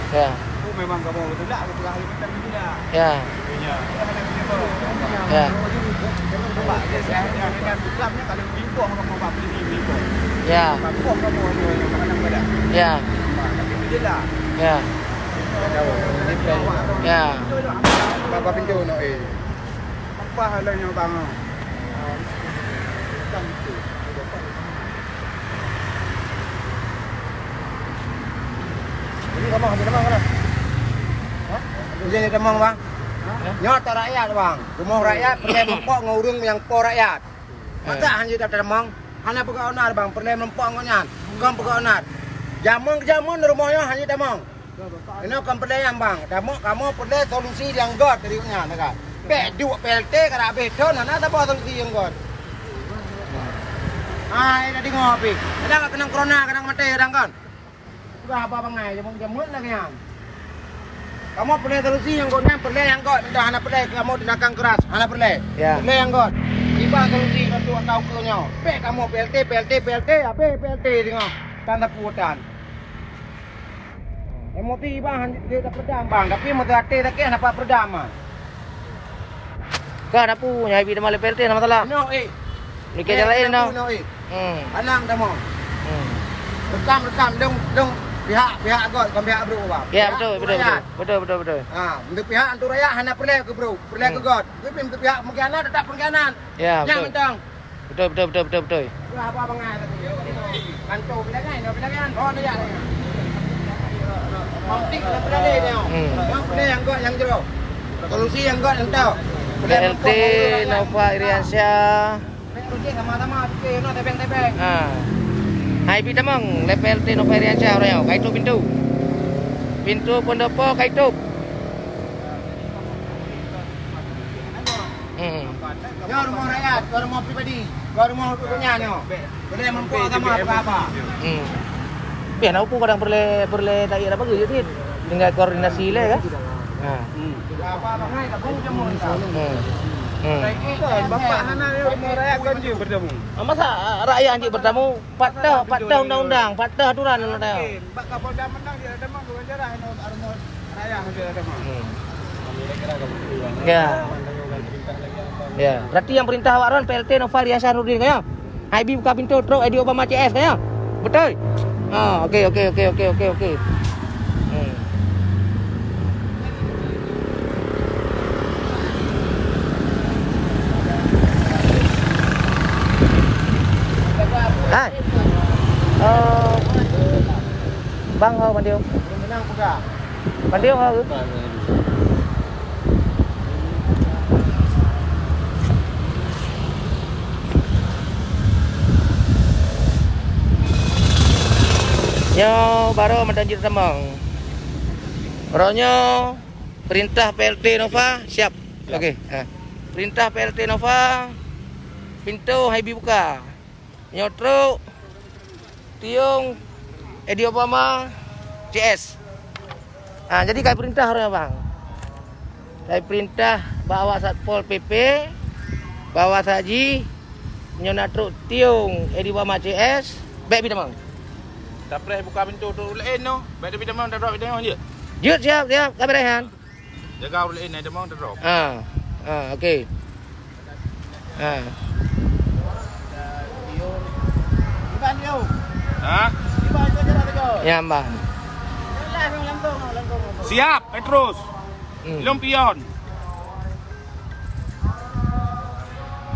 Ya. Oh, memang kamu betul lah, aku pernah lihat betul lah. Ya. Ya. Pak, saya dengan Islamnya kalau bingkok kamu bawa beli bingkok. Ya. Bingkok kamu kadang badan. Ya. Tapi dia lah. Ya. Ya. Bapak pintu no apa halnya bang? Ini kamu hanya demang kan? Hah? Ini demang bang? Nyata rakyat bang, rumah rakyat perlu mempok ngurung yang po rakyat. Masa hanya dapat demang, hanya pegawai onar bang, perlu mempok ngonyan, bukan pegawai onar. Jamun rumahnya hanya demang. Ini komplain bang, kamu perlu solusi yang god dari nya, nak. Dua PLT kada beton, nana tak solusi yang god. Ini tadi ngopi. Ada kena corona, kena mati, kadang kan. Sudah apa bangai, jamun lagi yang. Kamu perlu solusi yang godnya, perlu yang god. Minta anak perlu, kamu tindakan keras, anak perlu. Perlu yang god. Tiba solusi untuk kau punya. Kamu PLT, apa PLT tengok. Tanda putan. Emosi bang, dia tak perdam bang. Tapi motor hati tak kena apa perdam ah. Kan apa punya ibi nama PLT nama masalah. No Ni ke jalan lain no. Alang dah mau. Rekam dong pihak god bukan pihak bro bang. Ya betul. Untuk pihak antu rakyat hanya perlu ke bro, perlu ke god. Tapi untuk pihak pengkhianat tetap pengkhianat. Ya betul. Yang mentang. Betul. Apa bangai tadi. Kantor bilangan, oh dia. Montik ada pelai dia. Yang pelai yang god yang jero. Solusi yang god yang tahu. PLT Nova Iriansyah. PLT sama-sama okey no tebeng. Hai bi tamang le PLT Nova Iriansyah orang kait tu pintu. Pintu pendopo kait tu. Ya rumah rakyat, rumah pribadi, rumah punya ni. Boleh mampu agama apa? Biar aku pun kadang perle tak ada bagus je tinggal koordinasi le kan. Apa bangai tak pun jamu kan. Bapak hana rumah rakyat kan je bertemu. Masa rakyat je bertemu patah undang-undang, patah aturan lah dah. Pak Kapolda menang dia ada demam bukan jarah rumah rakyat dia ada demam. Ya. Berarti yang perintah awak PLT Nova Iriansyah Nurdin kaya. IB buka pintu terus ID Obama CS kaya. Betul? Okey. Hai. Bang hao Bandiu. Menang buka. Bandiu hao. Nyo baru mendanjir tamang. Orangnya perintah PLT Nova siap. Okey. Perintah PLT Nova pintu hai buka. Nyotro tiung Edi Obama CS. Jadi kai perintah orangnya bang. Kai perintah bawa Satpol PP, bawa saji nyonatro tiung Edi Obama CS. Baik bi tamang. Tak boleh buka pintu tu lain no. Baik dia demam dah drop tengok je. Jut siap. Kami rehan. Jaga lain dia demam dah drop. Okey. Iban dia. Iban tu jalan tu. Ya, Mbak. Langkong. Siap, Petrus. Lumpion.